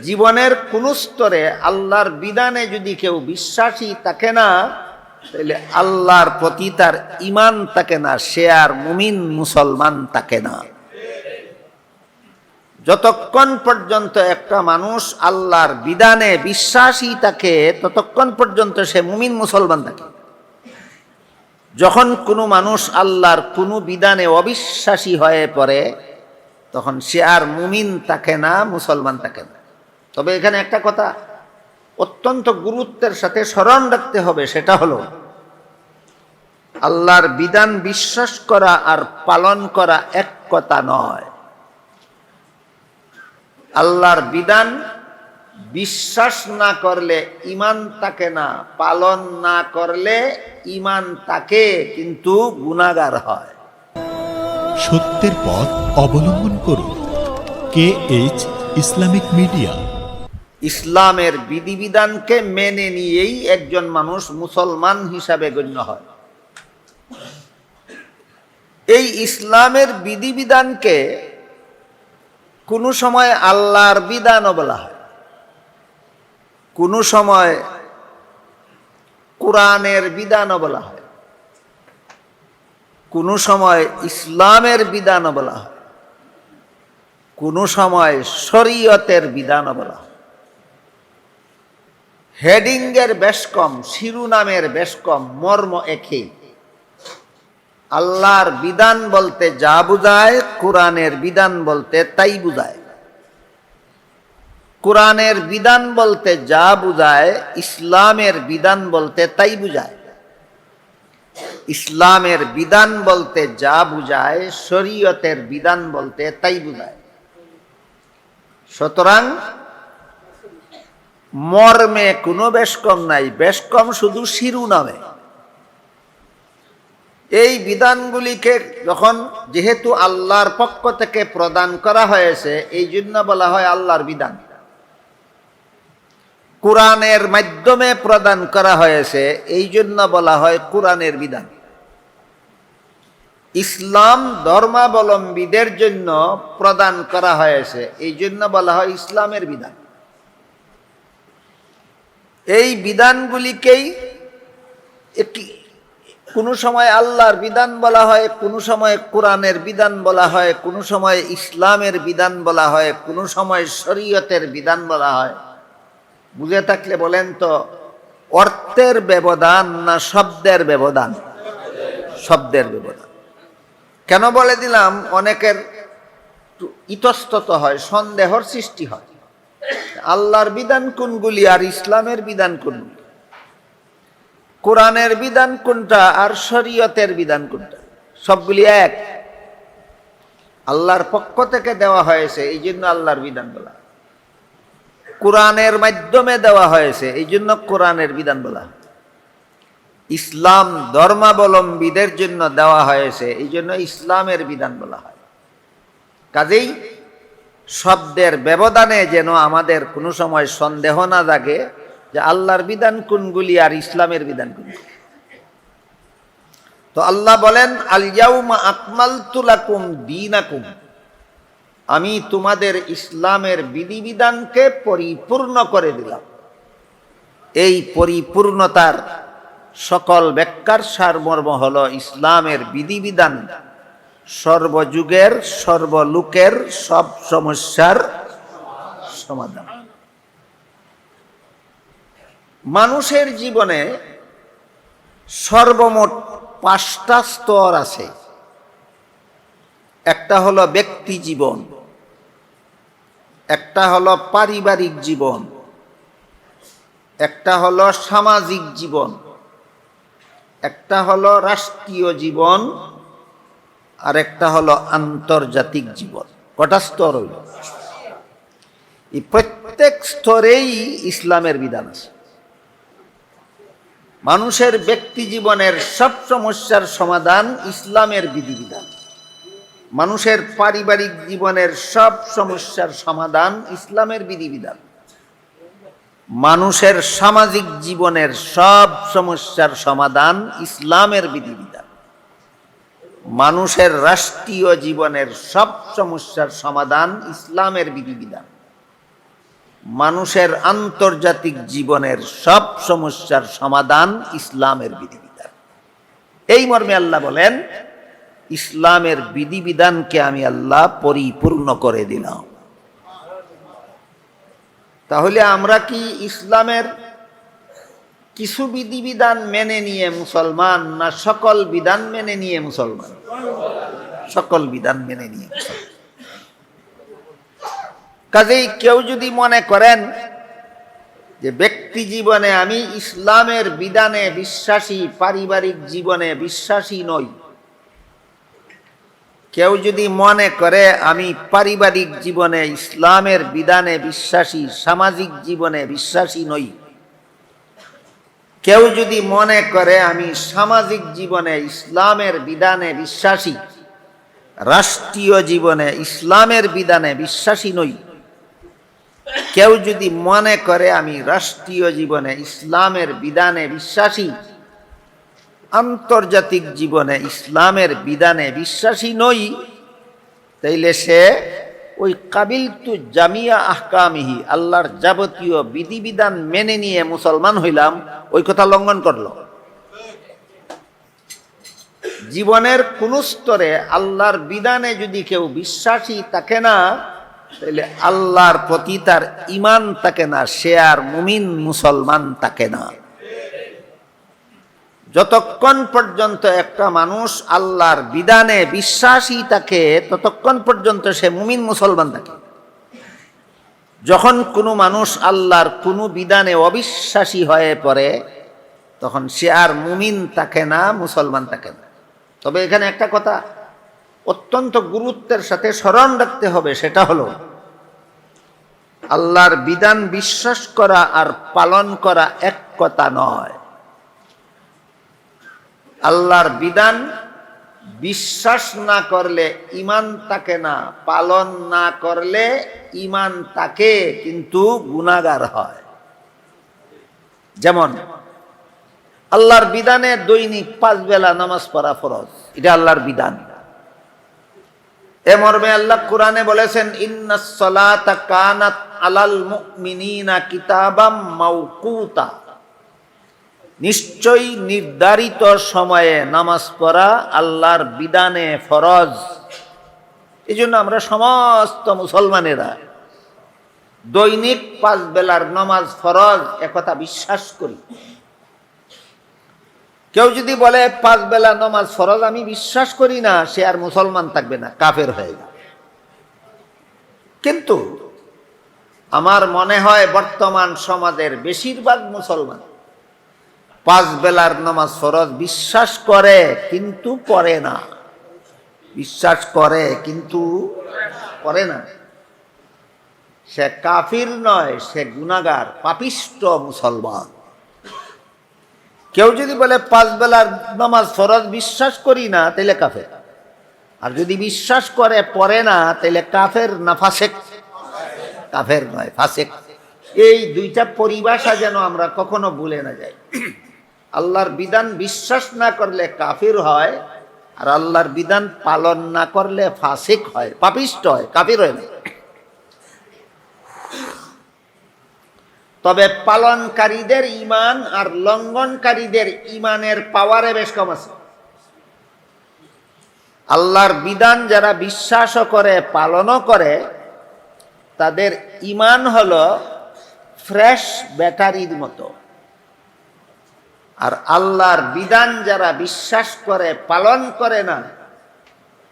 জীবনের কোন স্তরে আল্লাহর বিধানে যদি কেউ বিশ্বাসী থাকে না, তাহলে আল্লাহর প্রতি তার ঈমান থাকে না, সে আর মুমিন মুসলমান থাকে না। যতক্ষণ পর্যন্ত একটা মানুষ আল্লাহর বিধানে বিশ্বাসী থাকে, ততক্ষণ পর্যন্ত সে মুমিন মুসলমান থাকে। যখন কোনো মানুষ আল্লাহর কোনো বিধানে অবিশ্বাসী হয়ে পড়ে, তখন সে আর মুমিন থাকে না, মুসলমান থাকে না। তবে এখানে একটা কথা অত্যন্ত গুরুত্বের সাথে স্মরণ রাখতে হবে, সেটা হলো আল্লাহর বিধান বিশ্বাস করা আর পালন করা এক কথা নয়। আল্লাহর বিধান বিশ্বাস না করলে ঈমান থাকে না, পালন না করলে ঈমান থাকে কিন্তু গুনাহগার হয়। সত্যের পথ অবলম্বন করুন। KH Islamic media. ইসলামের বিধিবিধানকে মেনে নিয়েই একজন মানুষ মুসলমান হিসাবে গণ্য হয়। এই ইসলামের বিধিবিধানকে কোনো সময় আল্লাহর বিধানও বলা হয়, কোনো সময় কোরআনের বিধানও বলা হয়, কোনো সময় ইসলামের বিধানও বলা হয়, কোনো সময় শরীয়তের বিধানও বলা হয়। হেডিংয়ের বেশ কম, শিরোনামের বেশ কম, মর্ম একই। আল্লাহর বিধান বলতে যা বুঝায়, কোরআনের বিধান বলতে তাই বুঝায়। কোরআনের বিধান বলতে যা বুঝায়, ইসলামের বিধান বলতে তাই বুঝায়। ইসলামের বিধান বলতে যা বুঝায়, শরীয়তের বিধান বলতে তাই বুঝায়। সুতরাং মর্মে কোনো বেশ কম নাই, বেশ কম শুধু শিরোনামে। এই বিধানগুলিকে যখন যেহেতু আল্লাহর পক্ষ থেকে প্রদান করা হয়েছে, এই জন্য বলা হয় আল্লাহর বিধান। কোরআনের মাধ্যমে প্রদান করা হয়েছে, এই জন্য বলা হয় কোরআনের বিধান। ইসলাম ধর্মাবলম্বীদের জন্য প্রদান করা হয়েছে, এই জন্য বলা হয় ইসলামের বিধান। এই বিধানগুলিকেই একটি কোনো সময় আল্লাহর বিধান বলা হয়, কোনো সময় কোরআনের বিধান বলা হয়, কোনো সময় ইসলামের বিধান বলা হয়, কোনো সময় শরীয়তের বিধান বলা হয়। বুঝে থাকলে বলেন তো, অর্থের ব্যবধান না শব্দের ব্যবধান? শব্দের ব্যবধান। কেন বলে দিলাম? অনেকের ইতস্তত হয়, সন্দেহর সৃষ্টি হয়, আল্লাহর বিধান কোনগুলি আর ইসলামের বিধান কোনগুলি, কোরআনের বিধান কোনটা আর শরীয়তের বিধান কোনটা? সবগুলি এক, আল্লাহর পক্ষ থেকে দেওয়া হয়েছে, এই জন্য আল্লাহর বিধান বলা। কোরআনের মাধ্যমে দেওয়া হয়েছে, এই জন্য কোরআনের বিধান বলা। ইসলাম ধর্মাবলম্বীদের জন্য দেওয়া হয়েছে, এই জন্য ইসলামের বিধান বলা হয়। কাজেই শব্দের ব্যবধানে যেন আমাদের কোনো সময় সন্দেহ না জাগে যে আল্লাহর বিধান কোনগুলি আর ইসলামের বিধান কোনগুলি। তো আল্লাহ বলেন, আল ইয়াউমা আকমালতু লাকুম দীনাকুম, আমি তোমাদের ইসলামের বিধিবিধানকে পরিপূর্ণ করে দিলাম। এই পরিপূর্ণতার সকল ব্যাখ্যার সারমর্ম হলো ইসলামের বিধিবিধান সর্বযুগের সর্বলোকের সব সমস্যার সমাধান। মানুষের জীবনে সর্বমোট 5টা স্তর আছে। একটা হলো ব্যক্তি জীবন, একটা হলো পারিবারিক জীবন, একটা হলো সামাজিক জীবন, একটা হলো রাষ্ট্রীয় জীবন, আর একটা হলো আন্তর্জাতিক জীবন। কটা স্তর হইল? এই প্রত্যেক স্তরেই ইসলামের বিধান আছে। মানুষের ব্যক্তি জীবনের সব সমস্যার সমাধান ইসলামের বিধিবিধান। মানুষের পারিবারিক জীবনের সব সমস্যার সমাধান ইসলামের বিধিবিধান। মানুষের সামাজিক জীবনের সব সমস্যার সমাধান ইসলামের বিধিবিধান। মানুষের রাষ্ট্রীয় জীবনের সব সমস্যার সমাধান ইসলামের বিধিবিধান। মানুষের আন্তর্জাতিক জীবনের সব সমস্যার সমাধান ইসলামের বিধিবিধান। এই মর্মে আল্লাহ বলেন, ইসলামের বিধিবিধানকে আমি আল্লাহ পরিপূর্ণ করে দিলাম। তাহলে আমরা কি ইসলামের কিছু বিধিবিধান মেনে নিয়ে মুসলমান, না সকল বিধান মেনে নিয়ে মুসলমান? সকল বিধান মেনে নিয়ে মুসলমান। কাজেই কেউ যদি মনে করেন যে ব্যক্তি জীবনে আমি ইসলামের বিধানে বিশ্বাসী, পারিবারিক জীবনে বিশ্বাসী নই, কেউ যদি মনে করে আমি পারিবারিক জীবনে ইসলামের বিধানে বিশ্বাসী, সামাজিক জীবনে বিশ্বাসী নই, কেউ যদি মনে করে আমি সামাজিক জীবনে ইসলামের বিধানে বিশ্বাসী, রাষ্ট্রীয় জীবনে ইসলামের বিধানে বিশ্বাসী নই, কেউ যদি মনে করে আমি রাষ্ট্রীয় জীবনে ইসলামের বিধানে বিশ্বাসী, আন্তর্জাতিক জীবনে ইসলামের বিধানে বিশ্বাসী নই, তাইলে সে ওই কাবিলতু জামিয়া আহকামিহি, আল্লাহর যাবতীয় বিধিবিধান মেনে নিয়ে মুসলমান হইলাম, ওই কথা লঙ্ঘন করল। জীবনের কোন স্তরে আল্লাহর বিধানে যদি কেউ বিশ্বাসী থাকে না, তাহলে আল্লাহর প্রতি তার ঈমান থাকে না, সে আর মুমিন মুসলমান থাকে না। যতক্ষণ পর্যন্ত একটা মানুষ আল্লাহর বিধানে বিশ্বাসী থাকে, ততক্ষণ পর্যন্ত সে মুমিন মুসলমান থাকে। যখন কোনো মানুষ আল্লাহর কোনো বিধানে অবিশ্বাসী হয়ে পড়ে, তখন সে আর মুমিন থাকে না, মুসলমান থাকে না। তবে এখানে একটা কথা অত্যন্ত গুরুত্বের সাথে স্মরণ রাখতে হবে, সেটা হলো আল্লাহর বিধান বিশ্বাস করা আর পালন করা এক কথা নয়। আল্লাহর বিধান বিশ্বাস না করলে ঈমান থাকে না, পালন না করলে ঈমান থাকে কিন্তু গুনাহগার হয়। যেমন আল্লাহর বিধানে দৈনিক 5 বেলা নামাজ পড়া ফরজ, এটা আল্লাহর বিধান। এ মর্মে আল্লাহ কোরআনে বলেছেন, ইন্নাস সালাতা কানাত আলাল মুমিনিনা কিতাবাম মাওকুতা, নিশ্চয়ই নির্ধারিত সময়ে নামাজ পড়া আল্লাহর বিধানে ফরজ। এই জন্য আমরা সমস্ত মুসলমানেরা দৈনিক 5 বেলার নামাজ ফরজ একথা বিশ্বাস করি। কেউ যদি বলে 5 বেলা নামাজ ফরজ আমি বিশ্বাস করি না, সে আর মুসলমান থাকবে না, কাফের হয়ে যাবে। কিন্তু আমার মনে হয় বর্তমান সমাজের বেশিরভাগ মুসলমান 5 বেলার নামাজ ফরজ বিশ্বাস করে কিন্তু পড়ে না। বিশ্বাস করে কিন্তু পড়ে না। সে কাফির নয়, সে গুনাহগার, পাপিষ্ঠ মুসলমান। কেউ যদি বলে 5 বেলার নামাজ ফরজ বিশ্বাস করি না, তাহলে কাফের। আর যদি বিশ্বাস করে পড়ে না, তাহলে কাফের না ফাসেক? কাফের নয়, ফাসেক। এই দুইটা পরিভাষা যেন আমরা কখনো ভুলে না যাই। আল্লাহর বিধান বিশ্বাস না করলে কাফির হয়, আর আল্লাহর বিধান পালন না করলে ফাসিক হয়, পাপিষ্ঠ হয়, কাফির হয় না। তবে পালনকারীদের ঈমান আর লঙ্ঘনকারীদের ঈমানের পাওয়ারে বেশ কম আছে। আল্লাহর বিধান যারা বিশ্বাসও করে পালনও করে, তাদের ঈমান হলো ফ্রেশ ব্যাটারির মতো। আর আল্লাহর বিধান যারা বিশ্বাস করে পালন করে না,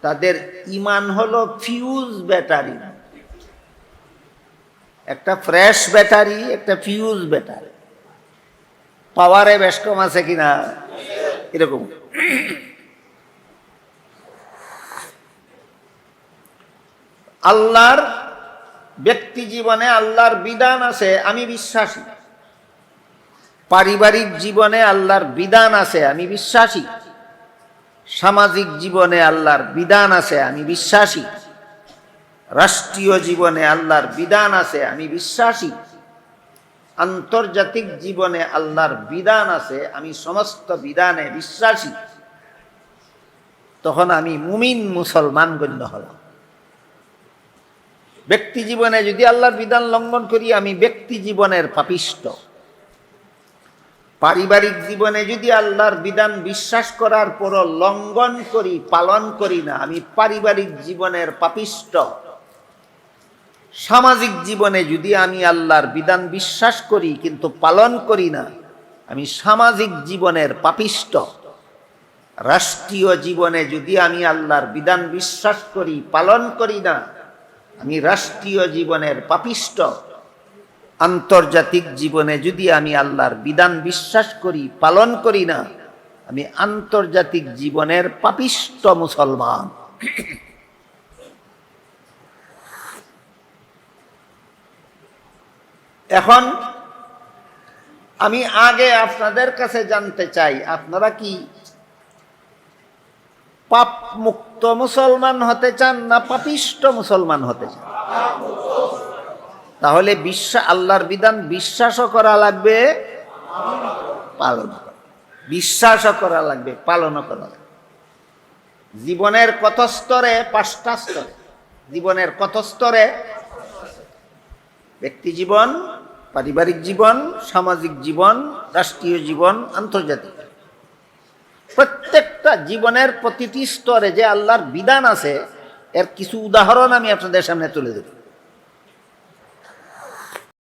তাদের ঈমান হলো ফিউজ ব্যাটারি। একটা ফ্রেশ ব্যাটারি, একটা ফিউজ ব্যাটারি, পাওয়ারে বেশ কম আছে কিনা এরকম। আল্লাহর ব্যক্তি জীবনে আল্লাহর বিধান আছে, আমি বিশ্বাসী। পারিবারিক জীবনে আল্লাহর বিধান আছে, আমি বিশ্বাসী। সামাজিক জীবনে আল্লাহর বিধান আছে, আমি বিশ্বাসী। রাষ্ট্রীয় জীবনে আল্লাহর বিধান আছে, আমি বিশ্বাসী। আন্তর্জাতিক জীবনে আল্লাহর বিধান আছে, আমি সমস্ত বিধানে বিশ্বাসী। তখন আমি মুমিন মুসলমান গণ্য হলাম। ব্যক্তি জীবনে যদি আল্লাহর বিধান লঙ্ঘন করি আমি ব্যক্তি জীবনের পাপিষ্ট। পারিবারিক জীবনে যদি আল্লাহর বিধান বিশ্বাস করার পরও লঙ্ঘন করি, পালন করি না, আমি পারিবারিক জীবনের পাপিষ্ট। সামাজিক জীবনে যদি আমি আল্লাহর বিধান বিশ্বাস করি কিন্তু পালন করি না, আমি সামাজিক জীবনের পাপিষ্ট। রাষ্ট্রীয় জীবনে যদি আমি আল্লাহর বিধান বিশ্বাস করি, পালন করি না, আমি রাষ্ট্রীয় জীবনের পাপিষ্ট। আন্তর্জাতিক জীবনে যদি আমি আল্লাহর বিধান বিশ্বাস করি, পালন করি না, আমি আন্তর্জাতিক জীবনের পাপিষ্ট মুসলমান। এখন আমি আগে আপনাদের কাছে জানতে চাই, আপনারা কি পাপ মুক্ত মুসলমান হতে চান না পাপিষ্ট মুসলমান হতে চান? তাহলে আল্লাহর বিধান বিশ্বাসও করা লাগবে, পালন বিশ্বাসও করা লাগবে, পালনও করা লাগবে। জীবনের কত স্তরে? 5টা স্তরে। জীবনের কত স্তরে? ব্যক্তি জীবন, পারিবারিক জীবন, সামাজিক জীবন, রাষ্ট্রীয় জীবন, আন্তর্জাতিক। প্রত্যেকটা জীবনের প্রতিটি স্তরে যে আল্লাহর বিধান আছে এর কিছু উদাহরণ আমি আপনাদের সামনে তুলে দেব।